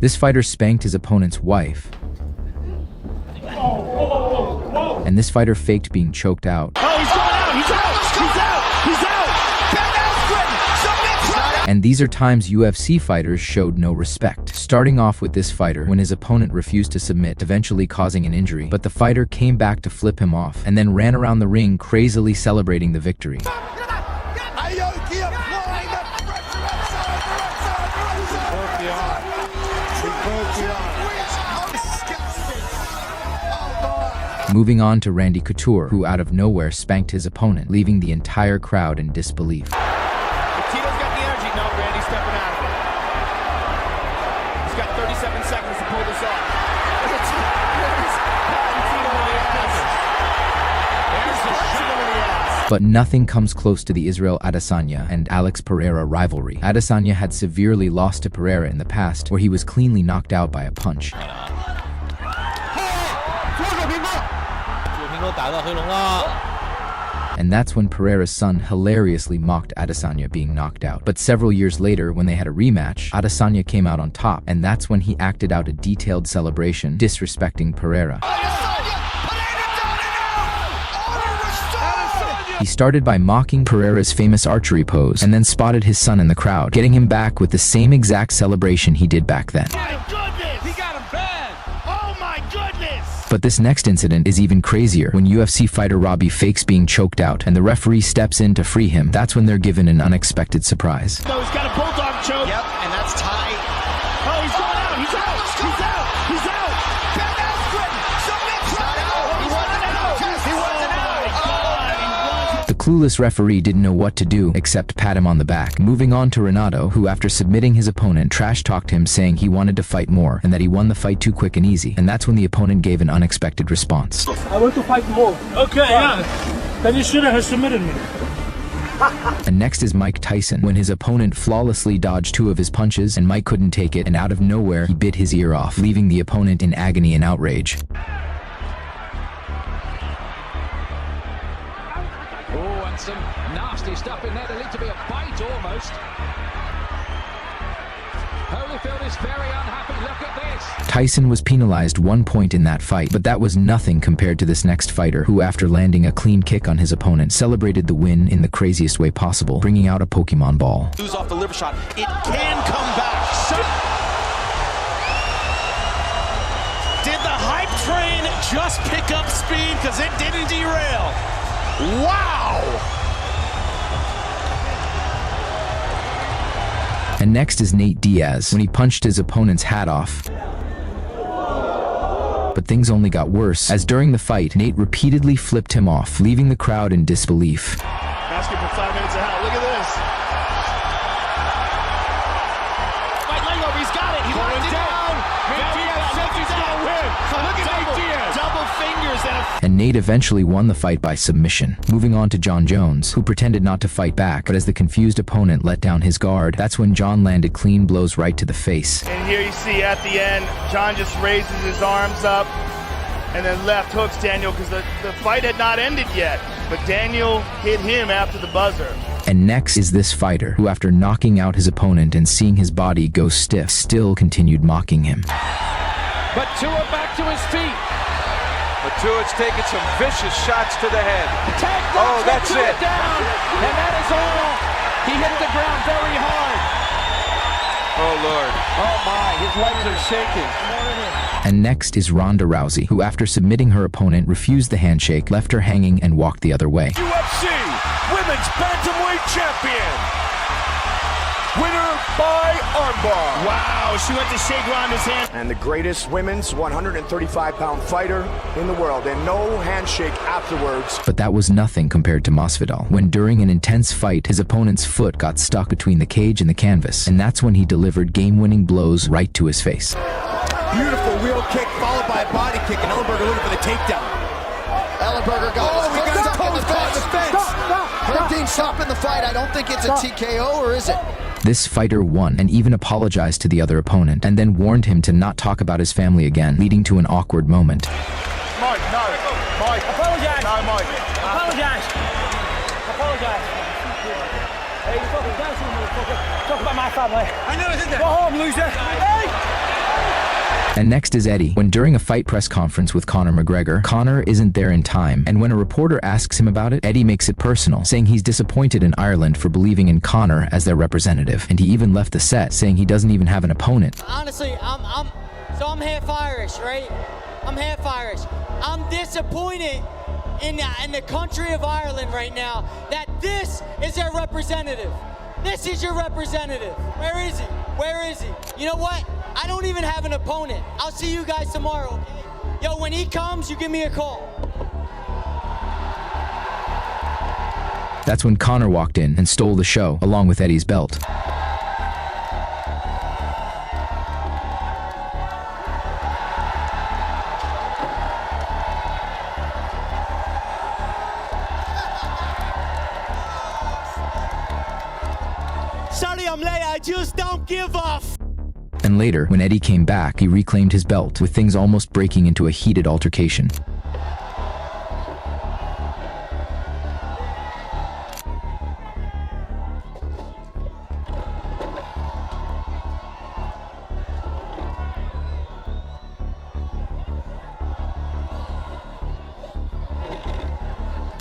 This fighter spanked his opponent's wife. And this fighter faked being choked out. Oh, he's going out! He's out! He's out! He's out! And these are times UFC fighters showed no respect. Starting off with this fighter when his opponent refused to submit, eventually causing an injury. But the fighter came back to flip him off and then ran around the ring crazily celebrating the victory. Moving on to Randy Couture, who out of nowhere spanked his opponent, leaving the entire crowd in disbelief. Tito's got the energy. No, Randy's stepping out of it. He's got 37 seconds to pull this off. But nothing comes close to the Israel Adesanya and Alex Pereira rivalry. Adesanya had severely lost to Pereira in the past, where he was cleanly knocked out by a punch. And that's when Pereira's son hilariously mocked Adesanya being knocked out. But several years later, when they had a rematch, Adesanya came out on top, and that's when he acted out a detailed celebration, disrespecting Pereira. He started by mocking Pereira's famous archery pose, and then spotted his son in the crowd, getting him back with the same exact celebration he did back then. My goodness! He got him bad! Oh my goodness! But this next incident is even crazier. When UFC fighter Robbie fakes being choked out and the referee steps in to free him, that's when they're given an unexpected surprise. No, he's got a bulldog choke. Yep, and that's tight. Oh, he's going out! He's out! He's out! He's out! Ben Askren! Submits right out! He wasn't out! He wasn't out! The clueless referee didn't know what to do except pat him on the back. Moving on to Renato, who after submitting his opponent trash-talked him, saying he wanted to fight more and that he won the fight too quick and easy. And that's when the opponent gave an unexpected response. I want to fight more. Okay, yeah. Then you should have submitted me. And next is Mike Tyson, when his opponent flawlessly dodged two of his punches and Mike couldn't take it, and out of nowhere he bit his ear off, leaving the opponent in agony and outrage. Oh, and some nasty stuff in there. There needs to be a bite almost. Holyfield is very unhappy. Look at this. Tyson was penalized 1 point in that fight, but that was nothing compared to this next fighter, who after landing a clean kick on his opponent, celebrated the win in the craziest way possible, bringing out a Pokemon ball. Lose off the liver shot. It can come back. Did the hype train just pick up speed? Because it didn't derail. Wow! And next is Nate Diaz, when he punched his opponent's hat off. But things only got worse, as during the fight, Nate repeatedly flipped him off, leaving the crowd in disbelief. Asking for 5 minutes of hell. Look at this. Right leg over. He's got it. He locked it down. Nate Diaz says he's going to win. Look at Nate Diaz. Double fingers and a... And Nate eventually won the fight by submission. Moving on to John Jones, who pretended not to fight back, but as the confused opponent let down his guard, that's when John landed clean blows right to the face. And here you see at the end, John just raises his arms up and then left hooks Daniel, because the fight had not ended yet. But Daniel hit him after the buzzer. And next is this fighter, who after knocking out his opponent and seeing his body go stiff, still continued mocking him. But Tua back to his feet. But Tua's taking some vicious shots to the head. Tag Oh, that's Tua it. down. And that is all. He hit the ground very hard. Oh, Lord. Oh my, his legs are shaking. And next is Ronda Rousey, who after submitting her opponent refused the handshake, left her hanging and walked the other way. UFC Women's Bantamweight Champion. Winner by armbar. Wow, she went to shake Ronda's hand. And the greatest women's 135-pound fighter in the world, and no handshake afterwards. But that was nothing compared to Masvidal, when during an intense fight, his opponent's foot got stuck between the cage and the canvas, and that's when he delivered game-winning blows right to his face. Beautiful wheel kick followed by a body kick, and Ellenberger looking for the takedown. Ellenberger got stuck in the fence. Hurricane stopping the fight. I don't think it's a TKO, or is it? This fighter won and even apologized to the other opponent, and then warned him to not talk about his family again, leading to an awkward moment. Mike, no. Mike. Apologize. No, Mike. Apologize. Apologize. Hey, you fucking dancing, motherfucker. Talk about my family. I never did that. Go home, loser. Hey! And next is Eddie. When during a fight press conference with Conor McGregor, Conor isn't there in time, and when a reporter asks him about it, Eddie makes it personal, saying he's disappointed in Ireland for believing in Conor as their representative, and he even left the set, saying he doesn't even have an opponent. Honestly, I'm half Irish, right? I'm half Irish. I'm disappointed in the country of Ireland right now that this is their representative. This is your representative. Where is he? Where is he? You know what? I don't even have an opponent. I'll see you guys tomorrow, okay? Yo, when he comes, you give me a call. That's when Conor walked in and stole the show, along with Eddie's belt. Sorry I'm late, I just don't give a And later, when Eddie came back, he reclaimed his belt, with things almost breaking into a heated altercation.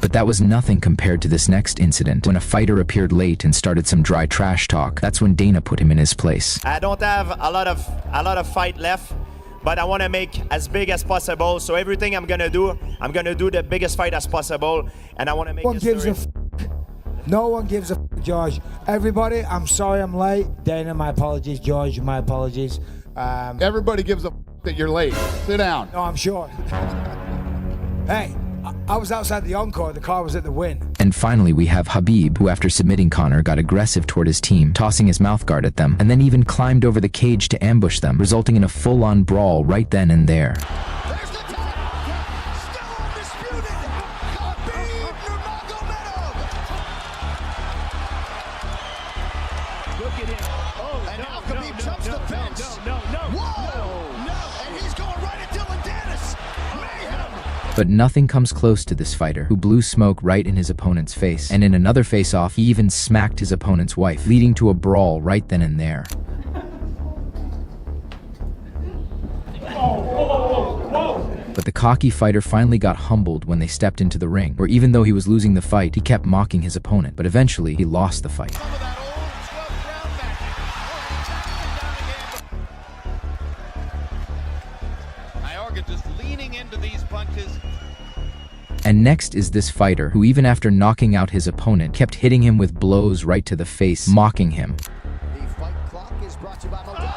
But that was nothing compared to this next incident, when a fighter appeared late and started some dry trash talk. That's when Dana put him in his place. I don't have a lot of fight left, but I want to make as big as possible. So everything I'm gonna do the biggest fight as possible, and I want to make history. No one gives a f, George. Everybody, I'm sorry I'm late. Dana, my apologies. George, my apologies. Everybody gives a f that you're late. Sit down. No, I'm sure. Hey, I was outside the Encore. The car was at the Win. And finally, we have Habib, who after submitting Conor got aggressive toward his team, tossing his mouthguard at them, and then even climbed over the cage to ambush them, resulting in a full-on brawl right then and there. There's the title! Still undisputed! Habib Nurmagomedov! Look at him. Oh, and now Habib jumps the fence. Whoa! No! And he's going right at Dylan Dennis! Mayhem! But nothing comes close to this fighter, who blew smoke right in his opponent's face, and in another face-off, he even smacked his opponent's wife, leading to a brawl right then and there. But the cocky fighter finally got humbled when they stepped into the ring, where even though he was losing the fight, he kept mocking his opponent, but eventually he lost the fight. Just leaning into these punches. And next is this fighter, who even after knocking out his opponent, kept hitting him with blows right to the face, mocking him. The fight clock is brought to you by Modelo.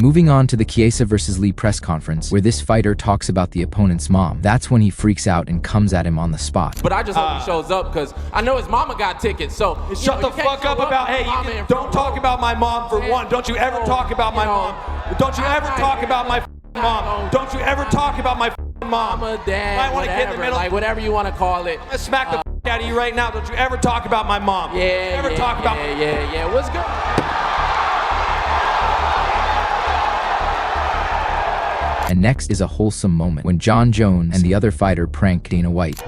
Moving on to the Chiesa vs. Lee press conference, where this fighter talks about the opponent's mom. That's when he freaks out and comes at him on the spot. But I just hope he shows up, because I know his mama got tickets, so... Shut the fuck up about, hey, don't talk about my mom for one. Don't you ever talk about my mom. Don't you ever talk about my mom. Don't you ever talk about my mom. Mama, dad, whatever, like whatever you want to call it. I'm gonna smack the out of you right now. Don't you ever talk about my mom. Yeah. What's good? And next is a wholesome moment when John Jones and the other fighter prank Dana White.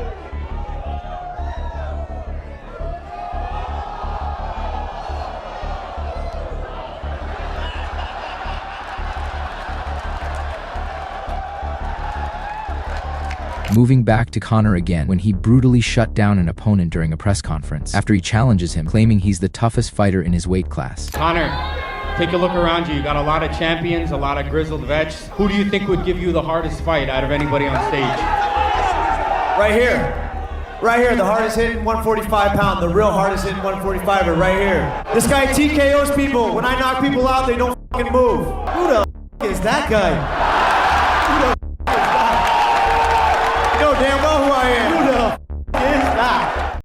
Moving back to Conor again, when he brutally shut down an opponent during a press conference, after he challenges him, claiming he's the toughest fighter in his weight class. Conor, take a look around you. You got a lot of champions, a lot of grizzled vets. Who do you think would give you the hardest fight out of anybody on stage? Right here. Right here, the hardest hitting 145 pound, the real hardest hitting 145er right here. This guy TKOs people. When I knock people out, they don't fucking move. Who the is that guy? Who the